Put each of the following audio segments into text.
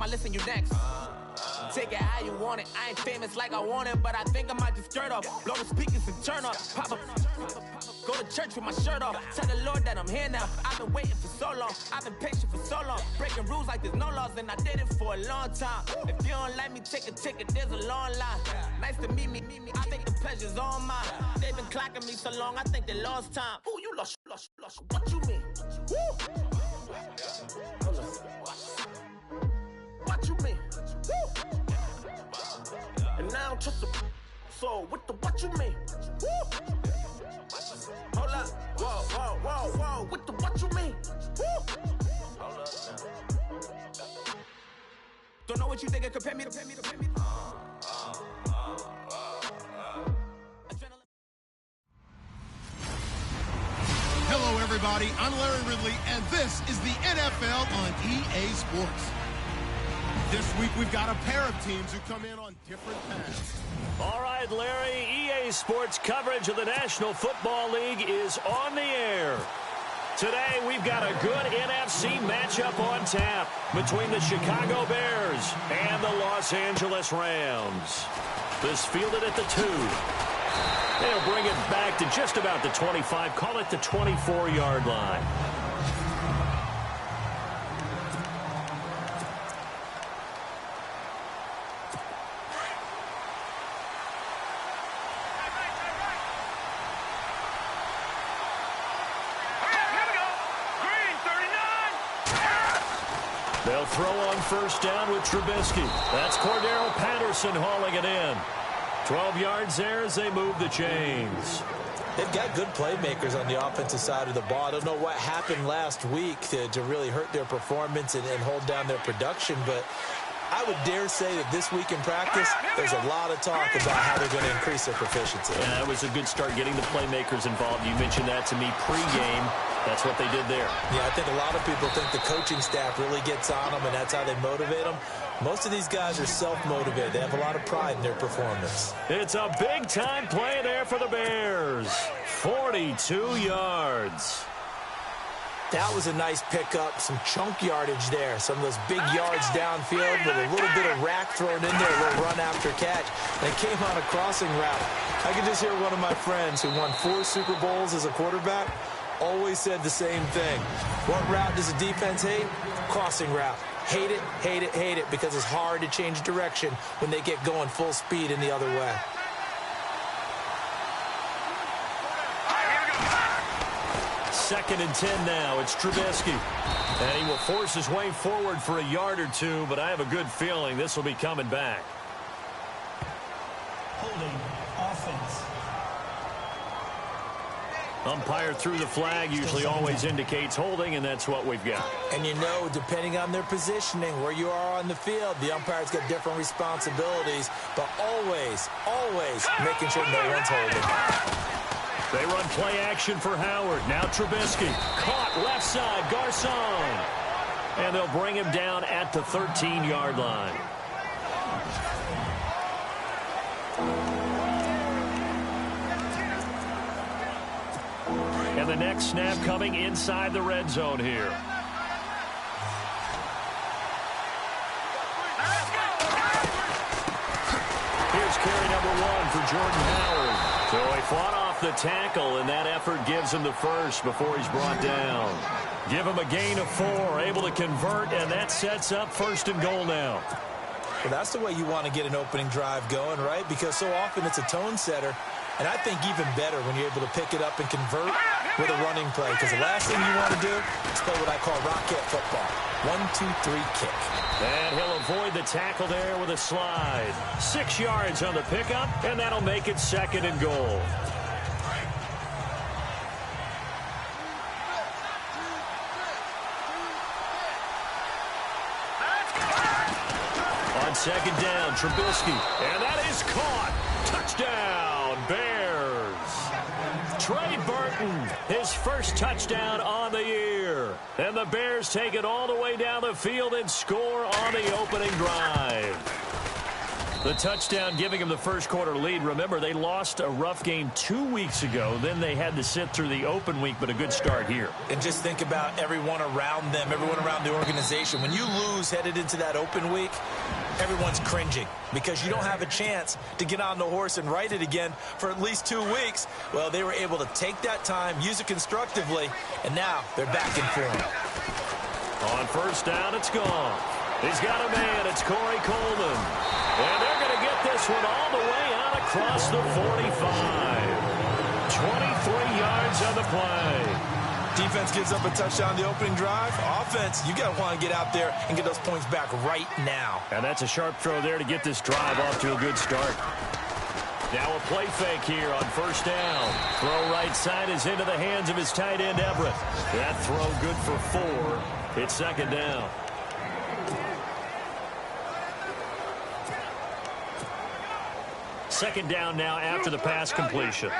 I listen, you next. Take it how you want it. I ain't famous like I want it, but I think I might just skirt off. Blow the speakers and turn up. Pop up. Go to church with my shirt off. Tell the Lord that I'm here now. I've been waiting for so long. I've been patient for so long. Breaking rules like there's no laws, and I did it for a long time. If you don't like me, take a ticket. There's a long line. Nice to meet me. I think the pleasure's all mine. They've been clocking me so long, I think they lost time. Ooh, you lost. What you mean? Woo! What you mean? Woo! And now I don't trust the so with the what you mean? Woo! Hold up, whoa, with the what you mean? Woo! Hold up now. Don't know what you think, compare me to. Hello, everybody. I'm Larry Ridley, and this is the NFL on EA Sports. This week, we've got a pair of teams who come in on different paths. All right, Larry, EA Sports coverage of the National Football League is on the air. Today, we've got a good NFC matchup on tap between the Chicago Bears and the Los Angeles Rams. This fielded at the 2. They'll bring it back to just about the 25, call it the 24-yard line. They'll throw on first down with Trubisky. That's Cordero Patterson hauling it in. 12 yards there as they move the chains. They've got good playmakers on the offensive side of the ball. I don't know what happened last week to really hurt their performance and hold down their production, but I would dare say that this week in practice, there's a lot of talk about how they're going to increase their proficiency. Yeah, that was a good start getting the playmakers involved. You mentioned that to me pregame. That's what they did there. Yeah, I think a lot of people think the coaching staff really gets on them, and that's how they motivate them. Most of these guys are self-motivated. They have a lot of pride in their performance. It's a big-time play there for the Bears. 42 yards. That was a nice pickup, some chunk yardage there. Some of those big yards downfield with a little bit of rack thrown in there, a little run after catch. They came on a crossing route. I could just hear one of my friends who won 4 Super Bowls as a quarterback always said the same thing. What route does the defense hate? Crossing route. Hate it, hate it, hate it, because it's hard to change direction when they get going full speed in the other way. Second and 10 now. It's Trubisky. And he will force his way forward for a yard or two, but I have a good feeling this will be coming back. Holding offense. Umpire threw the flag, usually always indicates holding, and that's what we've got. And you know, depending on their positioning, where you are on the field, the umpire's got different responsibilities, but always making sure no one's holding. They run play action for Howard. Now Trubisky. Caught left side, Garcon. And they'll bring him down at the 13-yard line. And the next snap coming inside the red zone here. Here's carry number 1 for Jordan Howard. So he fought off the tackle, and that effort gives him the first before he's brought down. Give him a gain of 4, able to convert, and that sets up 1st and goal now. Well, that's the way you want to get an opening drive going, right? Because so often it's a tone setter. And I think even better when you're able to pick it up and convert with a running play. Because the last thing you want to do is play what I call rocket football. 1, 2, 3, kick. And he'll avoid the tackle there with a slide. 6 yards on the pickup, and that'll make it 2nd and goal. On 2nd down, Trubisky. And that is caught. Touchdown, Bears. Trey Burton, his first touchdown on the year. And the Bears take it all the way down the field and score on the opening drive. The touchdown giving them the first quarter lead. Remember, they lost a rough game 2 weeks ago. Then they had to sit through the open week, but a good start here. And just think about everyone around them, everyone around the organization. When you lose headed into that open week, everyone's cringing because you don't have a chance to get on the horse and ride it again for at least 2 weeks. Well, they were able to take that time, use it constructively, and now they're back in form. On first down, it's gone. He's got a man. It's Corey Coleman. And they're going to get this one all the way out across the 45. 23 yards on the play. Defense gives up a touchdown the opening drive. Offense, you got to want to get out there and get those points back right now. And that's a sharp throw there to get this drive off to a good start. Now a play fake here on first down. Throw right side is into the hands of his tight end, Everett. That throw good for 4. It's second down. Second down now after the pass completion.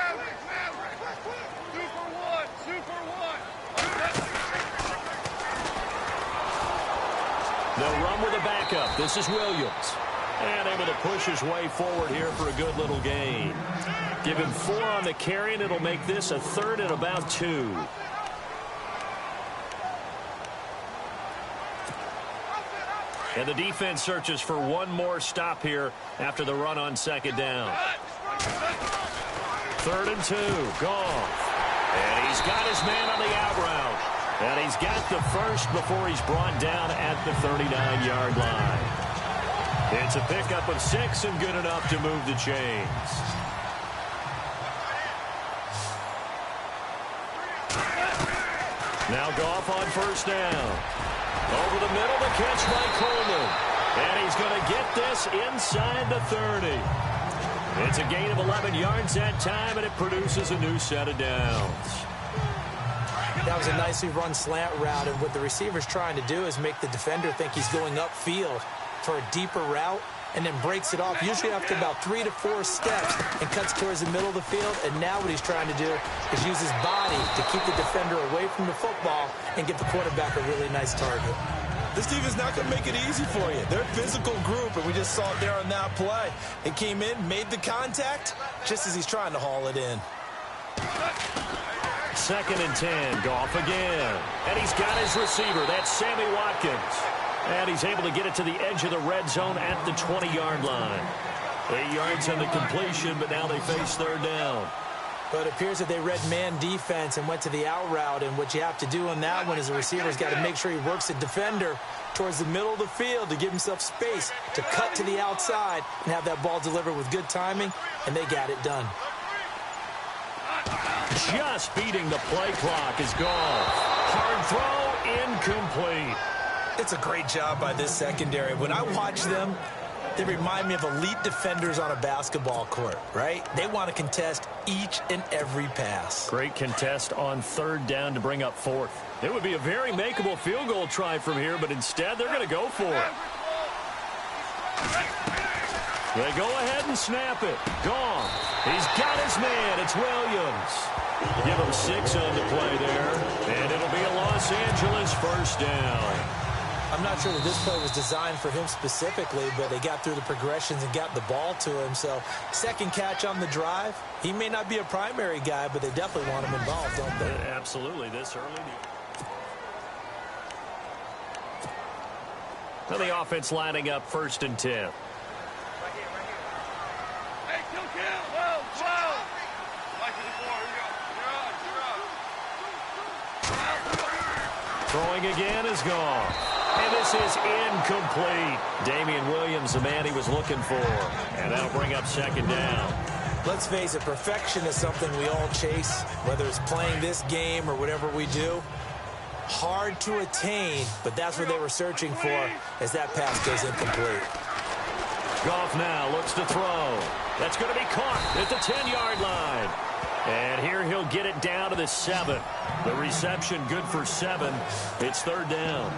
They'll run with a backup. This is Williams. And able to push his way forward here for a good little gain. Give him 4 on the carry, and it'll make this a 3rd and about 2. And the defense searches for one more stop here after the run on second down. 3rd and 2. Goff. And he's got his man on the out route. And he's got the first before he's brought down at the 39-yard line. It's a pickup of 6 and good enough to move the chains. Now Goff on first down. Over the middle, the catch by Coleman. And he's going to get this inside the 30. It's a gain of 11 yards that time, and it produces a new set of downs. That was a nicely run slant route, and what the receiver's trying to do is make the defender think he's going upfield for a deeper route, and then breaks it off, usually after about 3 to 4 steps, and cuts towards the middle of the field. And now what he's trying to do is use his body to keep the defender away from the football and give the quarterback a really nice target. This team is not going to make it easy for you. They're a physical group, and we just saw it there on that play. It came in, made the contact, just as he's trying to haul it in. 2nd and 10. Goff again. And he's got his receiver. That's Sammy Watkins. And he's able to get it to the edge of the red zone at the 20-yard line. 8 yards on the completion, but now they face 3rd down. But it appears that they read man defense and went to the out route. And what you have to do on that one is the receiver's got to make sure he works the defender towards the middle of the field to give himself space to cut to the outside and have that ball delivered with good timing. And they got it done. Just beating the play clock is gone. Hard throw, incomplete. It's a great job by this secondary. When I watch them, they remind me of elite defenders on a basketball court, right? They want to contest each and every pass. Great contest on 3rd down to bring up 4th. It would be a very makeable field goal try from here, but instead they're going to go for it. They go ahead and snap it. Gone. He's got his man. It's Williams. Give him 6 on the play there, and it'll be a Los Angeles first down. I'm not sure that this play was designed for him specifically, but they got through the progressions and got the ball to him. So, second catch on the drive. He may not be a primary guy, but they definitely want him involved, don't they? Absolutely, this early. Now the offense lining up 1st and 10. Throwing again is gone. And this is incomplete. Damian Williams, the man he was looking for. And that'll bring up 2nd down. Let's face it, perfection is something we all chase, whether it's playing this game or whatever we do. Hard to attain, but that's what they were searching for as that pass goes incomplete. Goff now looks to throw. That's going to be caught at the 10-yard line. And here he'll get it down to the 7. The reception good for 7. It's 3rd down.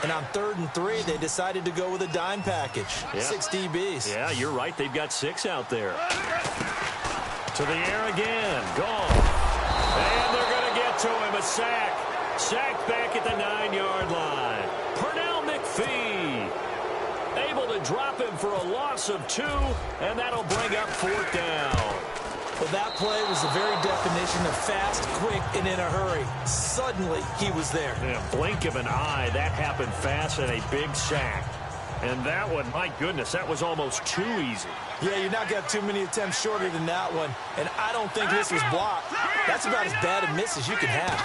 And on 3rd and 3, they decided to go with a dime package. Yep. 6 DBs. Yeah, you're right. They've got 6 out there. To the air again. Goff. And they're going to get to him. A sack. Sacked back at the 9-yard line. Pernell McPhee. able to drop him for a loss of 2, and that'll bring up 4th down. Well, that play was the very definition of fast, quick, and in a hurry. Suddenly, he was there. In a blink of an eye, that happened fast and a big sack. And that one, my goodness, that was almost too easy. Yeah, you're not got too many attempts shorter than that one, and I don't think this was blocked. That's about as bad a miss as you can have.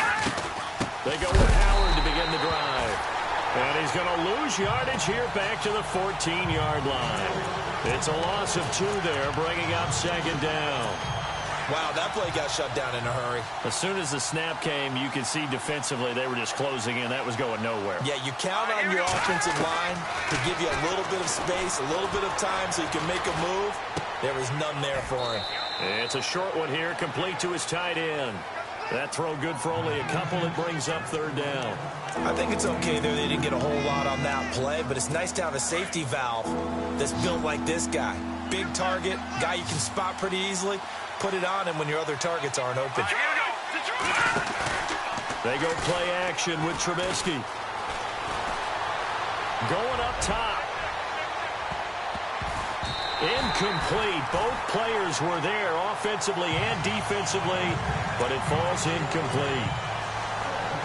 They go with Howard to begin the drive. And he's going to lose yardage here back to the 14-yard line. It's a loss of 2 there, bringing up 2nd down. Wow, that play got shut down in a hurry. As soon as the snap came, you could see defensively they were just closing in. That was going nowhere. Yeah, you count on your offensive line to give you a little bit of space, a little bit of time so you can make a move. There was none there for him. It's a short one here, complete to his tight end. That throw good for only a couple. It brings up 3rd down. I think it's okay there. They didn't get a whole lot on that play, but it's nice to have a safety valve that's built like this guy. Big target, guy you can spot pretty easily. Put it on him when your other targets aren't open. They go play action with Trubisky. Going up top. Incomplete. Both players were there offensively and defensively, but it falls incomplete.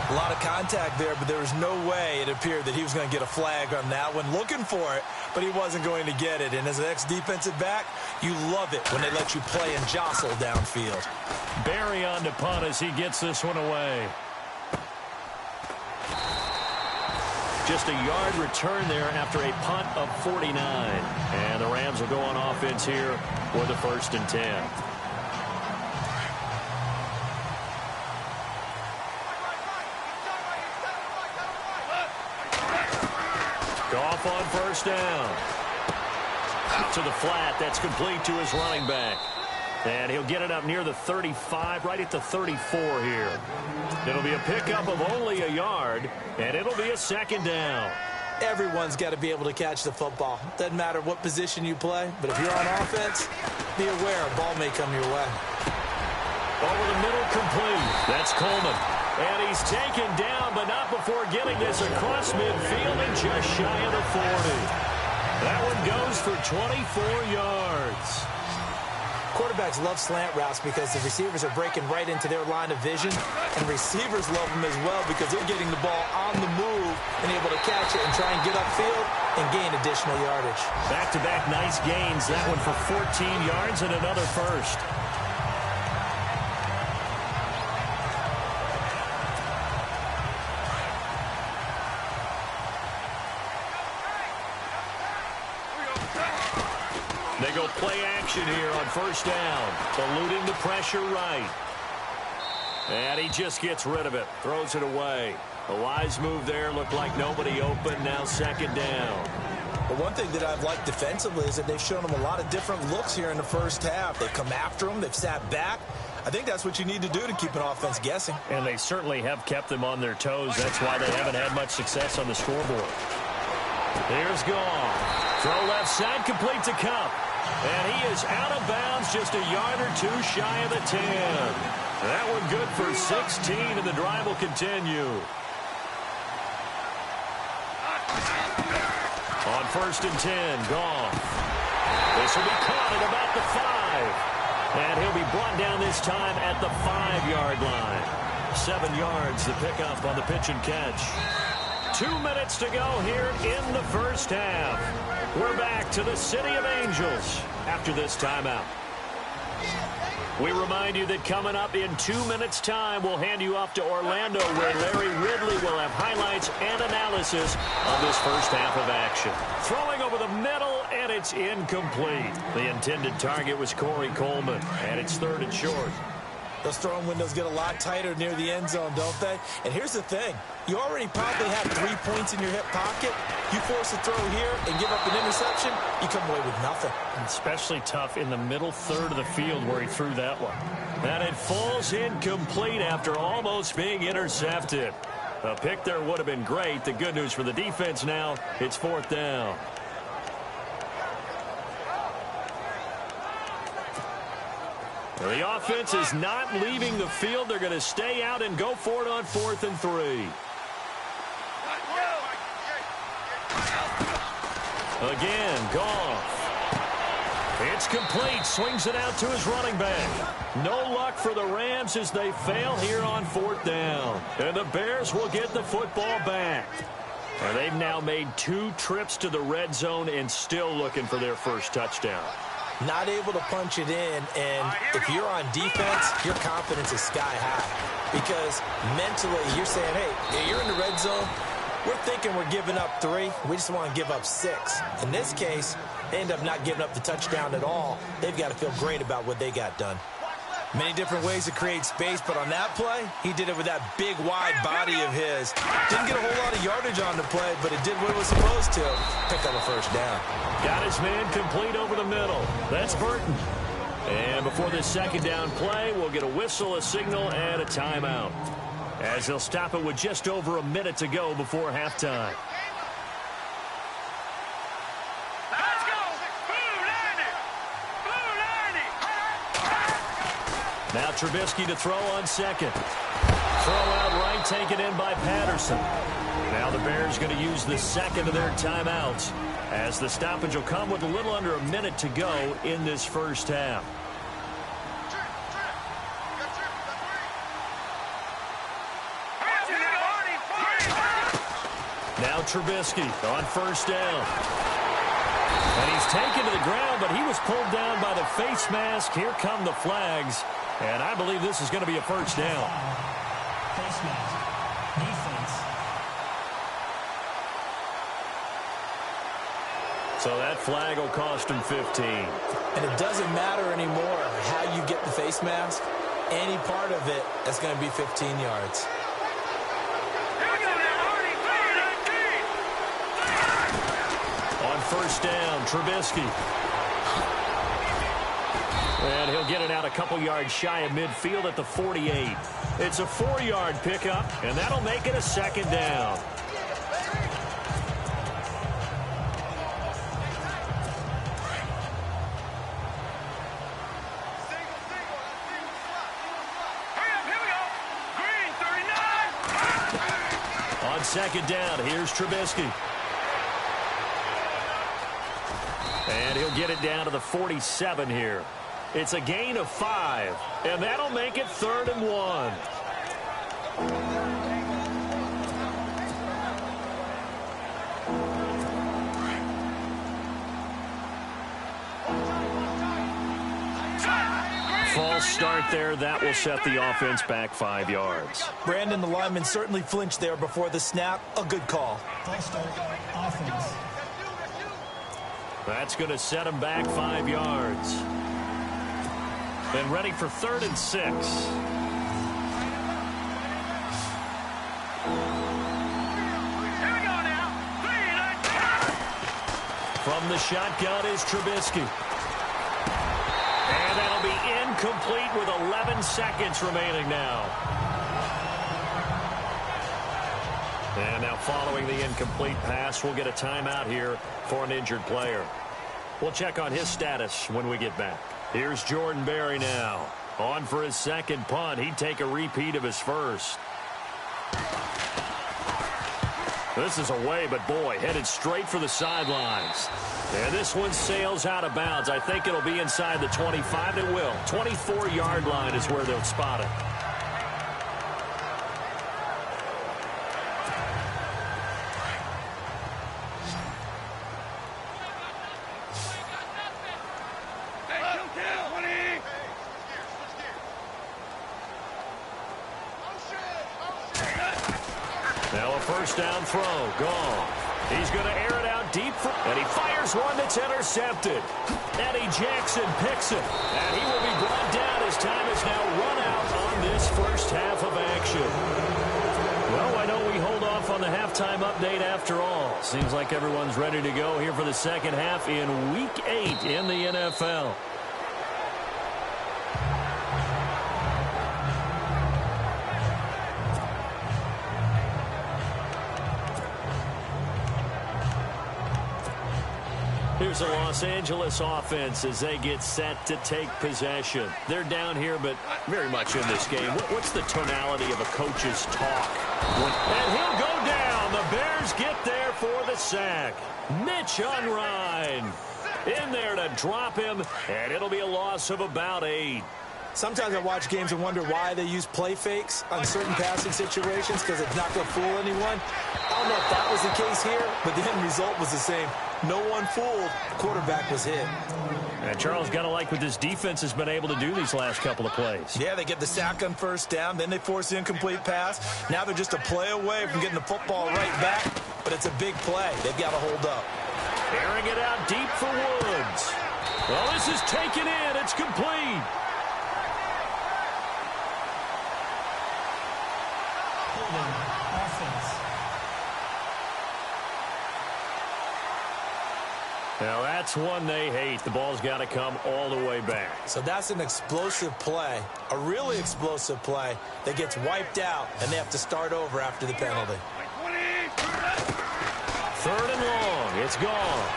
A lot of contact there, but there was no way it appeared that he was going to get a flag on that one. Looking for it, but he wasn't going to get it. And as an ex-defensive back, you love it when they let you play and jostle downfield. Barry on to punt as he gets this one away. Just a yard return there after a punt of 49. And the Rams will go on offense here with a 1st and 10. Goff on 1st down. Out to the flat. That's complete to his running back. And he'll get it up near the 35, right at the 34 here. It'll be a pickup of only a yard, and it'll be a 2nd down. Everyone's got to be able to catch the football. Doesn't matter what position you play, but if you're on offense, be aware a ball may come your way. Over the middle, complete. That's Coleman. And he's taken down, but not before getting this across midfield and just shy of the 40. That one goes for 24 yards. Quarterbacks love slant routes because the receivers are breaking right into their line of vision, and receivers love them as well because they're getting the ball on the move and able to catch it and try and get upfield and gain additional yardage. Back-to-back nice gains. That one for 14 yards and another 1st. They go play action here on 1st down. Eluding the pressure right. And he just gets rid of it. Throws it away. A wise move there. Looked like nobody open. Now 2nd down. But one thing that I've liked defensively is that they've shown them a lot of different looks here in the 1st half. They've come after them. They've sat back. I think that's what you need to do to keep an offense guessing. And they certainly have kept them on their toes. That's why they haven't had much success on the scoreboard. Here's Goff. Throw left side, complete to Cup. And he is out of bounds, just a yard or 2 shy of the 10. That one good for 16, and the drive will continue. On 1st and 10, Goff. This will be caught at about the 5. And he'll be brought down this time at the 5-yard line. 7 yards, the pickup on the pitch and catch. 2 minutes to go here in the 1st half. We're back to the City of Angels after this timeout. We remind you that coming up in 2 minutes' time, we'll hand you off to Orlando, where Larry Ridley will have highlights and analysis of this 1st half of action. Throwing over the middle, and it's incomplete. The intended target was Corey Coleman, and it's 3rd and short. Those throwing windows get a lot tighter near the end zone, don't they? And here's the thing. You already probably have 3 points in your hip pocket. You force a throw here and give up an interception, you come away with nothing. Especially tough in the middle 3rd of the field where he threw that one. And it falls incomplete after almost being intercepted. A pick there would have been great. The good news for the defense now, it's 4th down. The offense is not leaving the field. They're going to stay out and go for it on 4th and 3. Again, Goff. It's complete. Swings it out to his running back. No luck for the Rams as they fail here on 4th down. And the Bears will get the football back. And they've now made 2 trips to the red zone and still looking for their first touchdown. Not able to punch it in, and if you're on defense, your confidence is sky high. Because mentally, you're saying, hey, you're in the red zone. We're thinking we're giving up 3. We just want to give up 6. In this case, they end up not giving up the touchdown at all. They've got to feel great about what they got done. Many different ways to create space, but on that play, he did it with that big, wide body of his. Didn't get a whole lot of yardage on the play, but it did what it was supposed to. Pick up a first down. Got his man complete over the middle. That's Burton. And before this second down play, we'll get a whistle, a signal, and a timeout, as they'll stop it with just over a minute to go before halftime. Now Trubisky to throw on second. Throw out right, taken in by Patterson. Now the Bears going to use the second of their timeouts, as the stoppage will come with a little under a minute to go in this first half. Now Trubisky on first down. And he's taken to the ground, but he was pulled down by the face mask. Here come the flags. And I believe this is going to be a first down. Face mask. Defense. So that flag will cost him 15. And it doesn't matter anymore how you get the face mask. Any part of it, that's going to be 15 yards. On first down, Trubisky. And he'll get it out a couple yards shy of midfield at the 48. It's a 4-yard pickup, and that'll make it a second down. On second down, here's Trubisky. And he'll get it down to the 47 here. It's a gain of 5, and that'll make it 3rd and 1. False start there. That will set the offense back 5 yards. Brandon, the lineman certainly flinched there before the snap. A good call. False start. Offense. That's going to set him back 5 yards. And ready for 3rd and 6. From the shotgun is Trubisky. And that'll be incomplete with 11 seconds remaining now. And now following the incomplete pass, we'll get a timeout here for an injured player. We'll check on his status when we get back. Here's Jordan Berry now. On for his second punt. He'd take a repeat of his first. This is away, but boy, headed straight for the sidelines. And this one sails out of bounds. I think it'll be inside the 25. It will. 24-yard line is where they'll spot it. Now a first down throw. Goff. He's going to air it out deep. And he fires one that's intercepted. Eddie Jackson picks it. And he will be brought down as time is now run out on this first half of action. Well, I know we hold off on the halftime update after all. Seems like everyone's ready to go here for the second half in Week 8 in the NFL. Here's a Los Angeles offense as they get set to take possession. They're down here, but very much in this game. What's the tonality of a coach's talk? And he'll go down. The Bears get there for the sack. Mitch Unrein in there to drop him, and it'll be a loss of about 8. Sometimes I watch games and wonder why they use play fakes on certain passing situations because it's not going to fool anyone. I don't know if that was the case here, but the end result was the same. No one fooled. The quarterback was hit. And Charles, got to like what this defense has been able to do these last couple of plays. Yeah, they get the sack on first down, then they force the incomplete pass. Now they're just a play away from getting the football right back, but it's a big play. They've got to hold up. Airing it out deep for Woods. Well, this is taken in. It's complete. Offense. Now, that's one they hate. The ball's got to come all the way back. So that's an explosive play, a really explosive play that gets wiped out, and they have to start over after the penalty. 3rd and long. It's gone.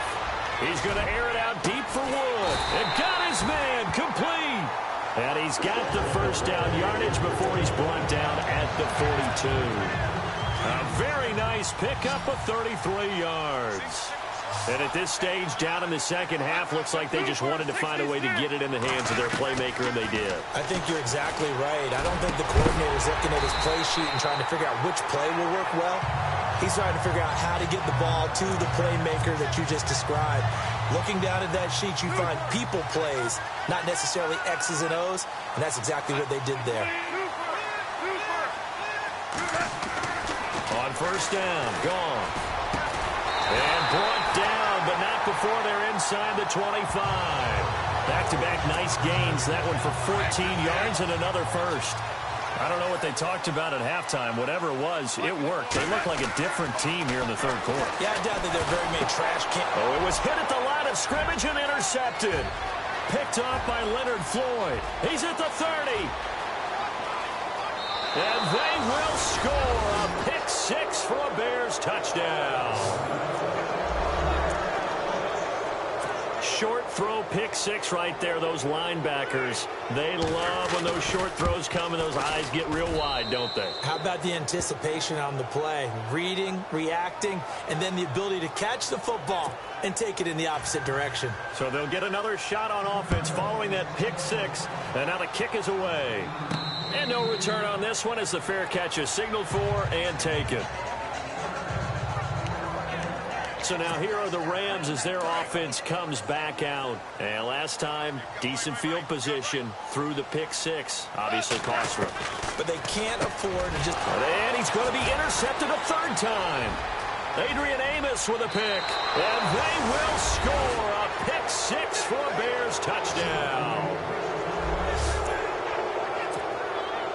He's going to air it out deep for Wood. And got his man complete. And he's got the first down yardage before he's brought down at the 42. A very nice pickup of 33 yards. And at this stage, down in the second half, looks like they just wanted to find a way to get it in the hands of their playmaker, and they did. I think you're exactly right. I don't think the coordinator's looking at his play sheet and trying to figure out which play will work well. He's trying to figure out how to get the ball to the playmaker that you just described. Looking down at that sheet, you find people plays, not necessarily X's and O's, and that's exactly what they did there. On first down, gone. And brought down, but not before they're inside the 25. Back-to-back nice gains. That one for 14 yards and another first. I don't know what they talked about at halftime. Whatever it was, it worked. They look like a different team here in the third quarter. Yeah, I doubt that they're very many trash cans. Oh, it was hit at the line of scrimmage and intercepted. Picked off by Leonard Floyd. He's at the 30. And they will score a pick 6 for a Bears touchdown. Short throw pick 6 right there. Those linebackers, they love when those short throws come and those eyes get real wide, don't they? How about the anticipation on the play? Reading, reacting, and then the ability to catch the football and take it in the opposite direction. So they'll get another shot on offense following that pick 6. And now the kick is away. And no return on this one as the fair catch is signaled for and taken. So now here are the Rams as their offense comes back out. And last time, decent field position through the pick 6. Obviously cost them. But they can't afford to just... And he's going to be intercepted a 3rd time. Adrian Amos with a pick. And they will score a pick 6 for a Bears touchdown.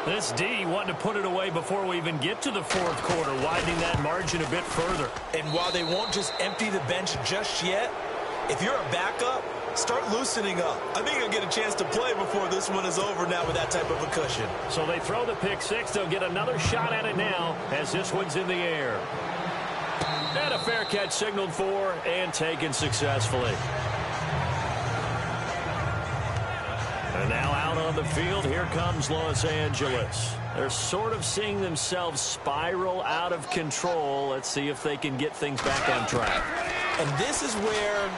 This D wanting to put it away before we even get to the 4th quarter, widening that margin a bit further. And while they won't just empty the bench just yet, if you're a backup, start loosening up. I think you'll get a chance to play before this one is over now with that type of a cushion. So they throw the pick 6. They'll get another shot at it now as this one's in the air. And a fair catch signaled for and taken successfully. And now out on the field, here comes Los Angeles. They're sort of seeing themselves spiral out of control. Let's see if they can get things back on track. And this is where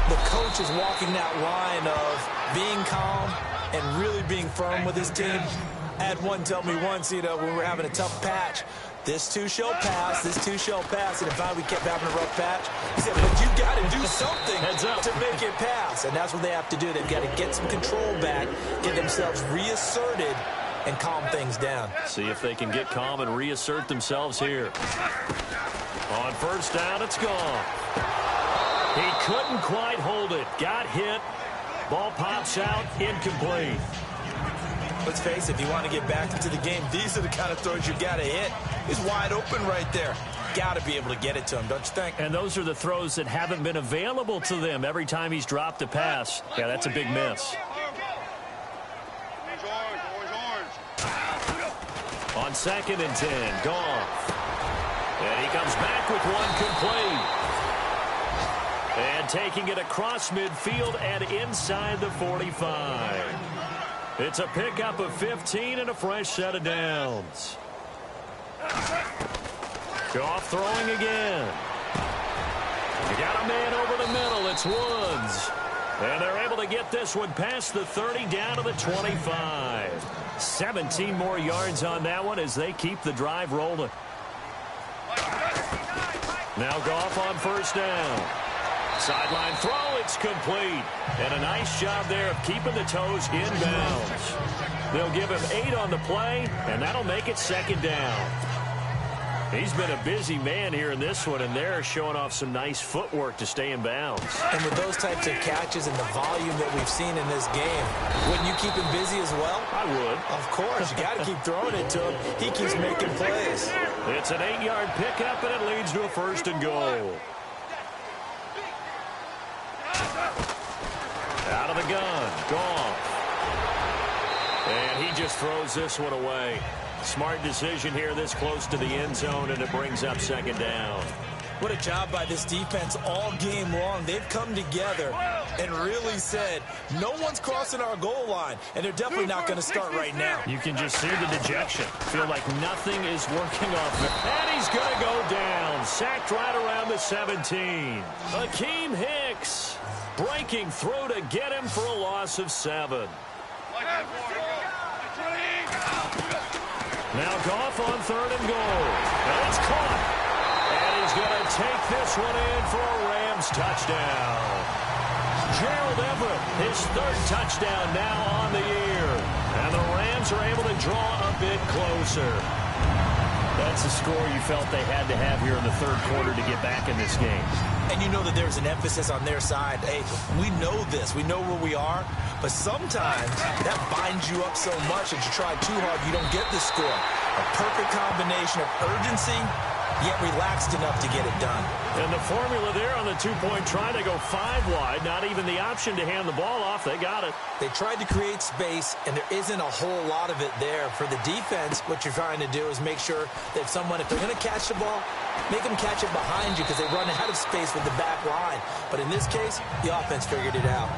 the coach is walking that line of being calm and really being firm with his team. I had one tell me once, when we were having a tough patch, this too shall pass, this too shall pass. And if we kept having a rough patch, he said, but you got to do something to make it pass. And that's what they have to do. They've got to get some control back, get themselves reasserted, and calm things down. See if they can get calm and reassert themselves here. On first down, it's gone. He couldn't quite hold it. Got hit. Ball pops out, incomplete. Let's face it, if you want to get back into the game, these are the kind of throws you got to hit. He's wide open right there. Got to be able to get it to him, don't you think? And those are the throws that haven't been available to them every time he's dropped a pass. Yeah, that's a big miss. On 2nd and 10, gone. And he comes back with one complete. And taking it across midfield and inside the 45. It's a pickup of 15 and a fresh set of downs. Goff throwing again. You got a man over the middle. It's Woods. And they're able to get this one past the 30 down to the 25. 17 more yards on that one as they keep the drive rolling. Now Goff on first down. Sideline throw, it's complete. And a nice job there of keeping the toes inbounds. They'll give him 8 on the play, and that'll make it second down. He's been a busy man here in this one, and they're showing off some nice footwork to stay in bounds. And with those types of catches and the volume that we've seen in this game, wouldn't you keep him busy as well? I would. Of course. You got to keep throwing it to him. He keeps making plays. It's an 8-yard pickup, and it leads to a first and goal. Out of the gun. Goff. And he just throws this one away. Smart decision here this close to the end zone, and it brings up second down. What a job by this defense all game long. They've come together and really said, no one's crossing our goal line, and they're definitely not going to start right now. You can just see the dejection. Feel like nothing is working off it. And he's going to go down. Sacked right around the 17. Akeem Hicks breaking through to get him for a loss of 7. Now Goff on third and goal. And it's caught. And he's going to take this one in for a Rams touchdown. Gerald Everett, his third touchdown now on the year. And the Rams are able to draw a bit closer. That's the score you felt they had to have here in the third quarter to get back in this game. And you know that there's an emphasis on their side. Hey, we know this. We know where we are. But sometimes that binds you up so much that you try too hard, you don't get the score. A perfect combination of urgency, yet relaxed enough to get it done. And the formula there on the two-point try to go 5 wide. Not even the option to hand the ball off. They got it. They tried to create space, and there isn't a whole lot of it there. For the defense, what you're trying to do is make sure that someone, if they're going to catch the ball, make them catch it behind you because they run out of space with the back line. But in this case, the offense figured it out.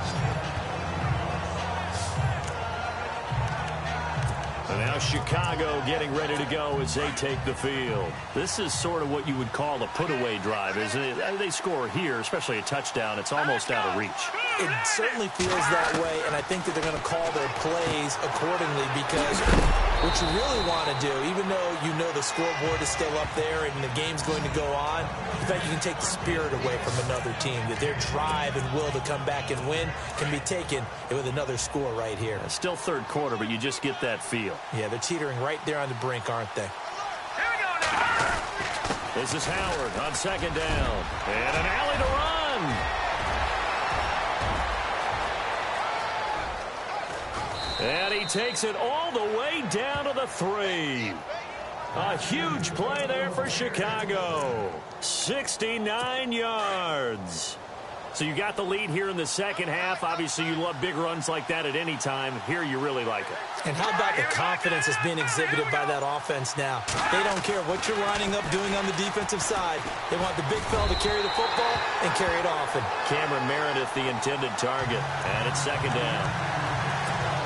And now Chicago getting ready to go as they take the field. This is sort of what you would call a put-away drive, isn't it? They score here, especially a touchdown. It's almost out of reach. It certainly feels that way, and I think that they're going to call their plays accordingly because what you really want to do, even though you know the scoreboard is still up there and the game's going to go on, in fact, you can take the spirit away from another team, that their drive and will to come back and win can be taken with another score right here. It's still third quarter, but you just get that feel. Yeah, they're teetering right there on the brink, aren't they? Here we go now. This is Howard on second down. And an alley to run. And he takes it all the way down to the 3. A huge play there for Chicago. 69 yards. So you got the lead here in the second half. Obviously, you love big runs like that at any time. Here, you really like it. And how about the confidence that's being exhibited by that offense now? They don't care what you're lining up doing on the defensive side. They want the big fella to carry the football and carry it often. Cameron Meredith, the intended target. And it's second down.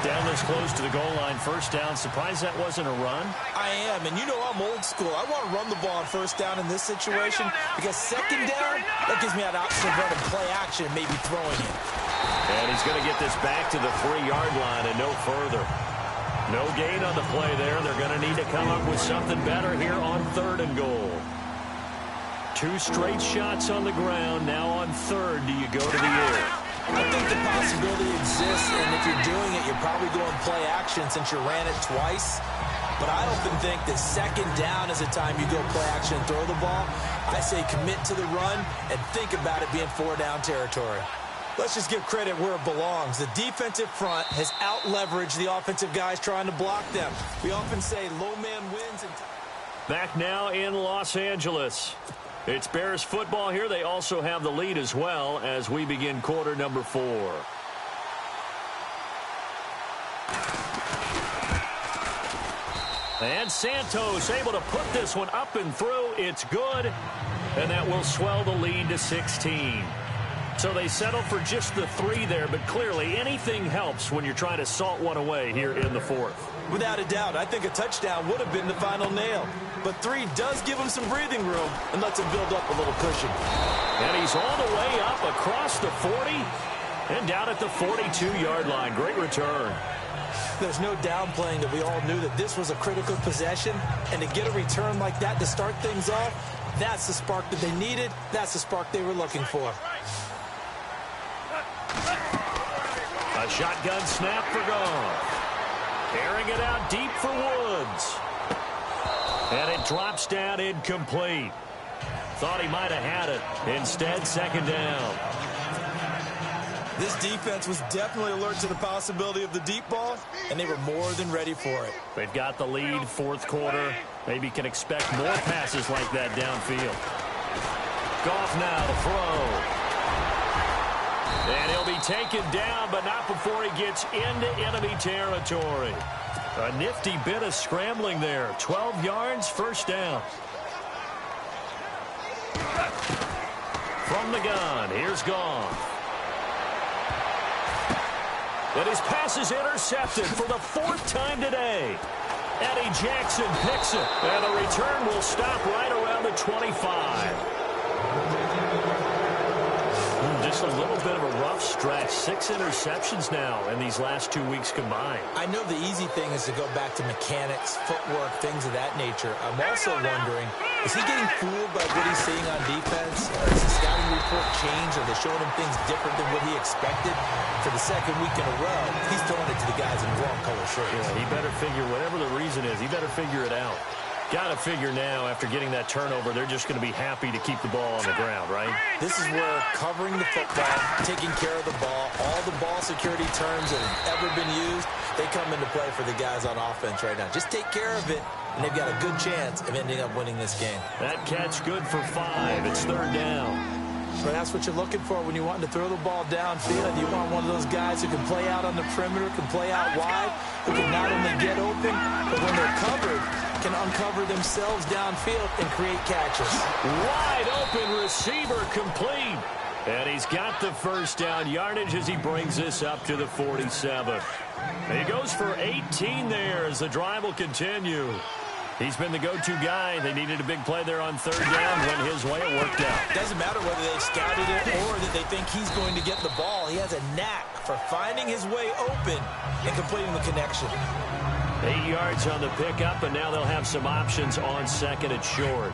Down this close to the goal line, first down. Surprised that wasn't a run? I am, and you know I'm old school. I want to run the ball on first down in this situation because second down, that gives me that option of running play action and maybe throwing it. And he's going to get this back to the 3-yard line and no further. No gain on the play there. They're going to need to come up with something better here on third and goal. 2 straight shots on the ground. Now on third, do you go to the air? I think the possibility exists, and if you're doing it, you're probably going play action since you ran it twice. But I often think that second down is the time you go play action and throw the ball. I say commit to the run and think about it being 4-down territory. Let's just give credit where it belongs. The defensive front has out-leveraged the offensive guys trying to block them. We often say low man wins. Back now in Los Angeles. It's Bears football here. They also have the lead as well as we begin quarter number 4. And Santos able to put this one up and through. It's good. And that will swell the lead to 16. So they settle for just the 3 there, but clearly anything helps when you're trying to salt one away here in the 4th. Without a doubt, I think a touchdown would have been the final nail. But 3 does give him some breathing room and lets him build up a little cushion. And he's all the way up across the 40 and down at the 42-yard line. Great return. There's no downplaying that we all knew that this was a critical possession, and to get a return like that to start things off, that's the spark that they needed. That's the spark they were looking for. A shotgun snap for Goff. Carrying it out deep for Woods. And it drops down incomplete. Thought he might have had it. Instead, 2nd down. This defense was definitely alert to the possibility of the deep ball, and they were more than ready for it. They've got the lead, 4th quarter. Maybe can expect more passes like that downfield. Goff now to throw. And he'll be taken down, but not before he gets into enemy territory. A nifty bit of scrambling there. 12 yards, 1st down. From the gun, here's Goff. And his pass is intercepted for the 4th time today. Eddie Jackson picks it. And the return will stop right around the 25. Just a little bit of a rough stretch. 6 interceptions now in these last 2 weeks combined. I know the easy thing is to go back to mechanics, footwork, things of that nature. I'm also wondering, is he getting fooled by what he's seeing on defense? Or has the scouting report changed? Are they showing him things different than what he expected? For the 2nd week in a row, he's throwing it to the guys in the wrong color shirts. Yeah, he better figure, whatever the reason is, he better figure it out. Got to figure now, after getting that turnover, they're just going to be happy to keep the ball on the ground, right? This is where covering the football, taking care of the ball, all the ball security terms that have ever been used, they come into play for the guys on offense right now. Just take care of it, and they've got a good chance of ending up winning this game. That catch good for 5. It's 3rd down. But that's what you're looking for when you want to throw the ball downfield. You want one of those guys who can play out on the perimeter, can play out wide, who can not only get open, but when they're covered, can uncover themselves downfield and create catches. Wide open receiver complete. And he's got the 1st down yardage as he brings this up to the 47. And he goes for 18 there as the drive will continue. He's been the go-to guy. They needed a big play there on 3rd down. Went his way. It worked out. Doesn't matter whether they've scouted it or that they think he's going to get the ball. He has a knack for finding his way open and completing the connection. 8 yards on the pickup, and now they'll have some options on 2nd and short.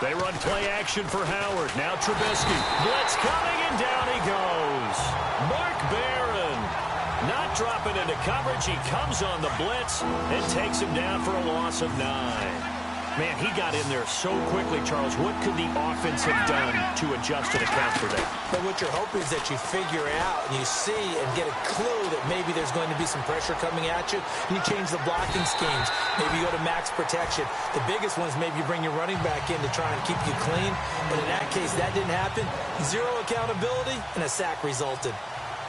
They run play action for Howard. Now Trubisky. Blitz coming, and down he goes. Mark Barron not dropping into coverage. He comes on the blitz and takes him down for a loss of 9. Man, he got in there so quickly, Charles. What could the offense have done to adjust and account for that? But what you're hoping is that you figure out and you see and get a clue that maybe there's going to be some pressure coming at you, and you change the blocking schemes. Maybe you go to max protection. The biggest one is maybe you bring your running back in to try and keep you clean. But in that case, that didn't happen. 0 accountability, and a sack resulted.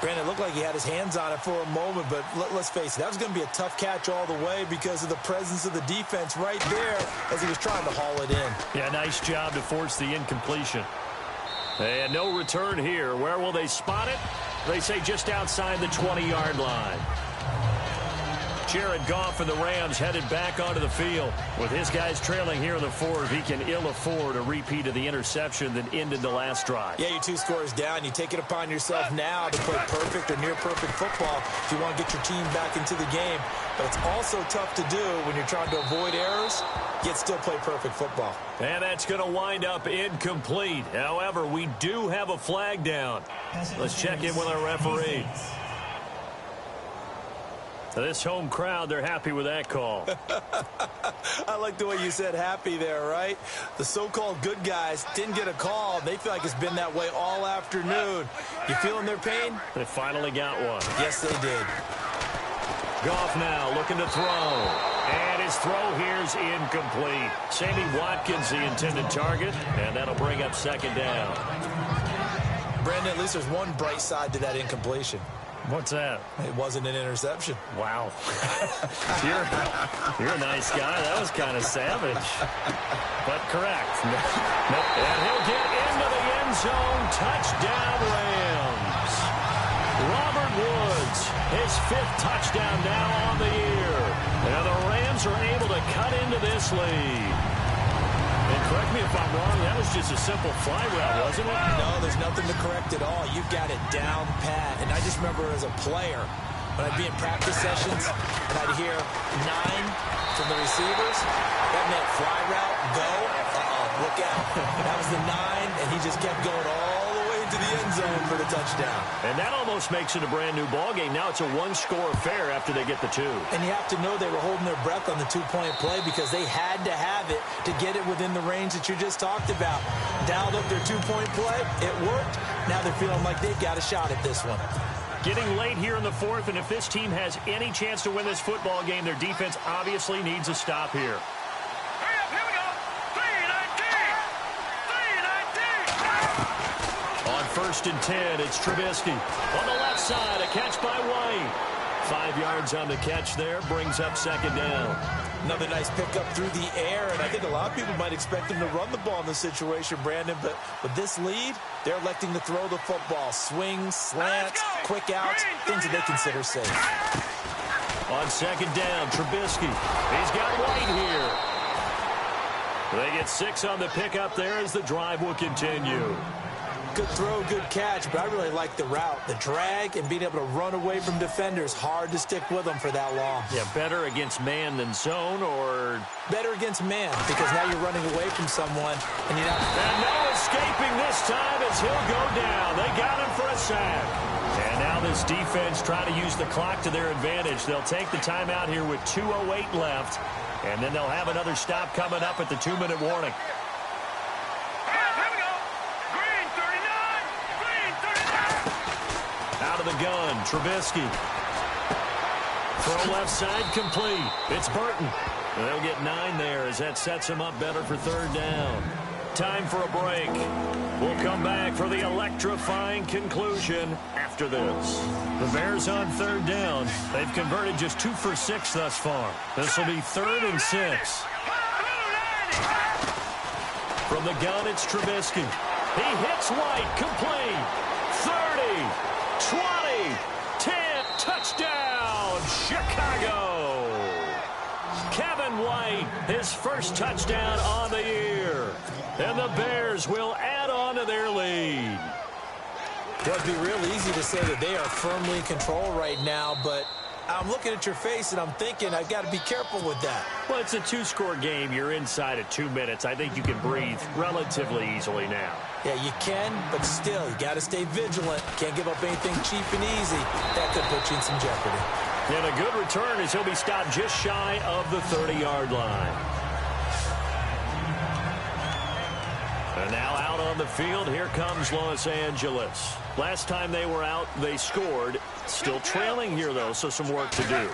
Brandon, it looked like he had his hands on it for a moment, but let's face it, that was going to be a tough catch all the way because of the presence of the defense right there as he was trying to haul it in. Yeah, nice job to force the incompletion. And no return here. Where will they spot it? They say just outside the 20-yard line. Jared Goff and the Rams headed back onto the field. With his guys trailing here in the 4th, he can ill afford a repeat of the interception that ended the last drive. Yeah, you're 2 scores down. You take it upon yourself now to play perfect or near-perfect football if you want to get your team back into the game. But it's also tough to do when you're trying to avoid errors, yet still play perfect football. And that's going to wind up incomplete. However, we do have a flag down. Let's check in with our referee. This home crowd, they're happy with that call. I like the way you said happy there, right? The so-called good guys didn't get a call. They feel like it's been that way all afternoon. You feeling their pain? They finally got one. Yes, they did. Goff now looking to throw. And his throw here's incomplete. Sammy Watkins, the intended target, and that'll bring up 2nd down. Brandon, at least there's one bright side to that incompletion. What's that? It wasn't an interception. Wow. you're a nice guy. That was kind of savage. But correct. And he'll get into the end zone. Touchdown, Rams. Robert Woods, his 5th touchdown now on the year. And the Rams are able to cut into this lead. And correct me if I'm wrong, that was just a simple fly route, wasn't it? No, there's nothing to correct at all. You've got it down pat. And I just remember as a player, when I'd be in practice sessions, and I'd hear 9 from the receivers, that meant fly route, go, look out. That was the 9, and he just kept going all the way into the end zone for the touchdown. And that almost makes it a brand-new ballgame. Now it's a one-score affair after they get the 2. And you have to know they were holding their breath on the 2-point play because they had to have it to get it within the range that you just talked about. Dialed up their 2-point play. It worked. Now they're feeling like they've got a shot at this one. Getting late here in the 4th, and if this team has any chance to win this football game, their defense obviously needs a stop here. Hurry up, here we go. 3-19. On 1st and 10, it's Trubisky. On the left side, a catch by White. 5 yards on the catch there, brings up 2nd down. Another nice pickup through the air, and I think a lot of people might expect them to run the ball in this situation, Brandon, but with this lead, they're electing to throw the football. Swings, slants, quick outs, things that they consider safe. On 2nd down, Trubisky. He's got White here. They get 6 on the pickup there as the drive will continue. Good throw, good catch, but I really like the route. The drag and being able to run away from defenders. Hard to stick with them for that long. Yeah, better against man than zone, or... Better against man, because now you're running away from someone, and you're not... And no escaping this time as he'll go down. They got him for a sack. And now this defense trying to use the clock to their advantage. They'll take the timeout here with 2:08 left, and then they'll have another stop coming up at the 2-minute warning. Out of the gun, Trubisky. Throw left side complete. It's Burton. And they'll get 9 there as that sets them up better for 3rd down. Time for a break. We'll come back for the electrifying conclusion after this. The Bears on 3rd down. They've converted just 2 for 6 thus far. This will be 3rd and 6. From the gun, it's Trubisky. He hits White, complete. 30, 20, 10, touchdown, Chicago. Kevin White, his first touchdown on the year. And the Bears will add on to their lead. It would be real easy to say that they are firmly in control right now, but I'm looking at your face and I'm thinking I've got to be careful with that. Well, it's a 2-score game. You're inside at 2 minutes. I think you can breathe relatively easily now. Yeah, you can, but still, you got to stay vigilant. Can't give up anything cheap and easy. That could put you in some jeopardy. And a good return as he'll be stopped just shy of the 30-yard line. And now out on the field, here comes Los Angeles. Last time they were out, they scored. Still trailing here, though, so some work to do.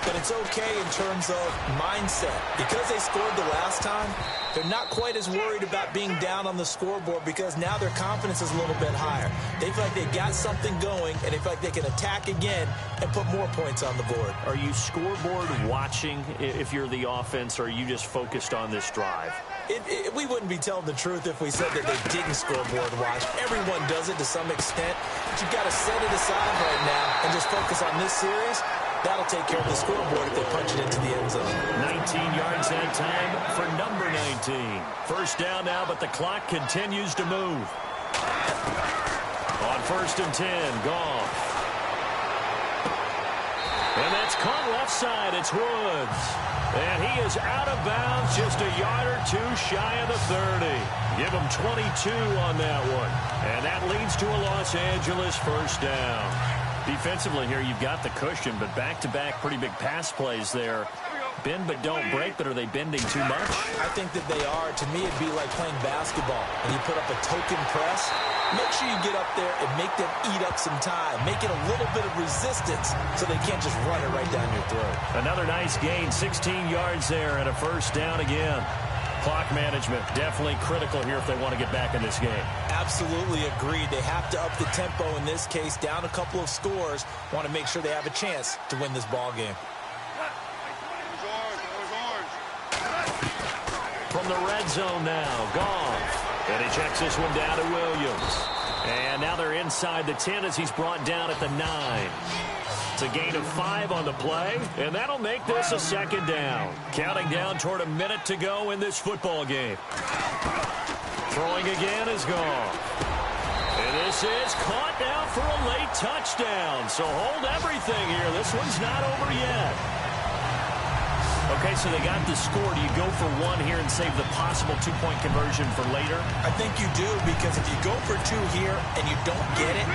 But it's okay in terms of mindset. Because they scored the last time, they're not quite as worried about being down on the scoreboard because now their confidence is a little bit higher. They feel like they've got something going, and they feel like they can attack again and put more points on the board. Are you scoreboard watching if you're the offense, or are you just focused on this drive? We wouldn't be telling the truth if we said that they didn't scoreboard watch. Everyone does it to some extent, but you've got to set it aside right now and just focus on this series. That'll take care of the scoreboard if they punch it into the end zone. 19 yards that time for number 19. First down now, but the clock continues to move. On 1st and 10, Goff. And that's caught left side. It's Woods. And he is out of bounds, just a yard or 2 shy of the 30. Give him 22 on that one. And that leads to a Los Angeles first down. Defensively here, you've got the cushion, but back-to-back pretty big pass plays there. Bend but don't break, but are they bending too much? I think that they are. To me, it'd be like playing basketball. When you put up a token press, make sure you get up there and make them eat up some time. Make it a little bit of resistance so they can't just run it right down your throat. Another nice gain, 16 yards there, and a first down again. Clock management, definitely critical here if they want to get back in this game. Absolutely agreed. They have to up the tempo in this case, down a couple of scores. Want to make sure they have a chance to win this ball game. From the red zone now, Goff. And he checks this one down to Williams. And now they're inside the 10 as he's brought down at the 9. It's a gain of 5 on the play, and that'll make this a second down. Counting down toward a minute to go in this football game. Throwing again is Goff. And this is caught now for a late touchdown. So hold everything here. This one's not over yet. Okay, so they got the score. Do you go for one here and save the possible two-point conversion for later? I think you do, because if you go for 2 here and you don't get it,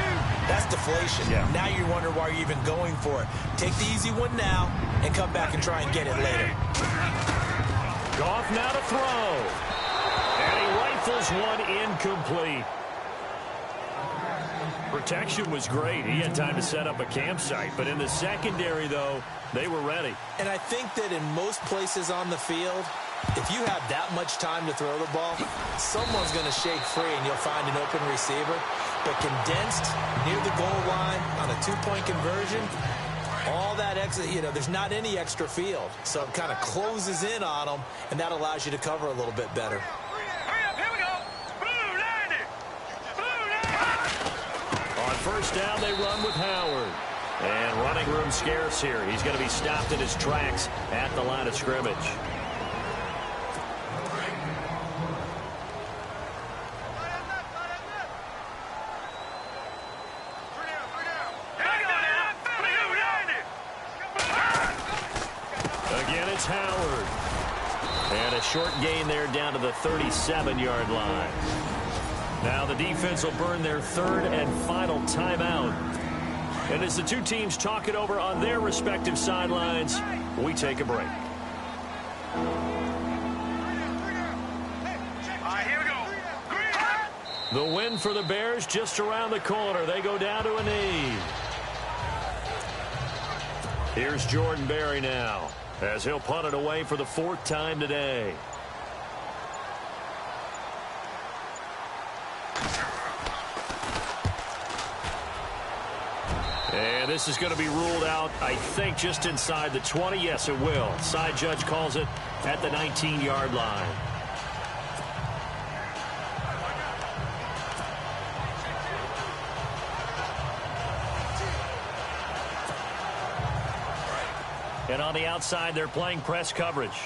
that's deflation. Yeah. Now you wonder why you're even going for it. Take the easy one now and come back and try and get it later. Goff now to throw. And he rifles one incomplete. Protection was great. He had time to set up a campsite. But in the secondary, though, they were ready. And I think that in most places on the field, if you have that much time to throw the ball, someone's going to shake free and you'll find an open receiver. But condensed near the goal line on a 2-point conversion, all that extra, there's not any extra field. So it kind of closes in on them, and that allows you to cover a little bit better. On first down, they run with Howard. And running room scarce here. He's going to be stopped in his tracks at the line of scrimmage. Again, it's Howard. And a short gain there down to the 37-yard line. Now the defense will burn their third and final timeout. And as the two teams talk it over on their respective sidelines, we take a break. The win for the Bears just around the corner. They go down to a knee. Here's Jordan Berry now, as he'll punt it away for the 4th time today. And this is going to be ruled out, I think, just inside the 20. Yes, it will. Side judge calls it at the 19-yard line. And on the outside, they're playing press coverage.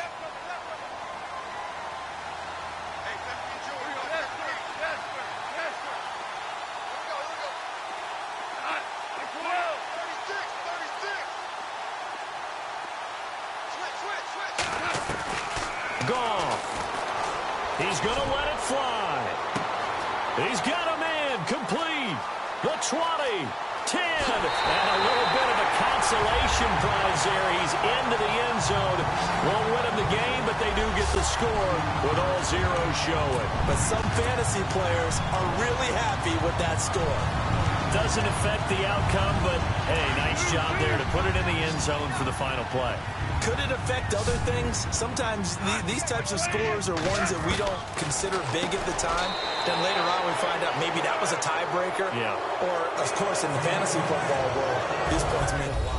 Goff. He's going to let it fly. He's got a man complete. The 20, 10, and a little bit of a consolation prize there. He's into the end zone. Won't win him the game, but they do get the score with all zeros showing. But some fantasy players are really happy with that score. Doesn't affect the outcome, but, hey, nice job there to put it in the end zone for the final play. Could it affect other things? Sometimes these types of scores are ones that we don't consider big at the time. Then later on we find out maybe that was a tiebreaker. Yeah. Or, of course, in the fantasy football world, these points mean a lot.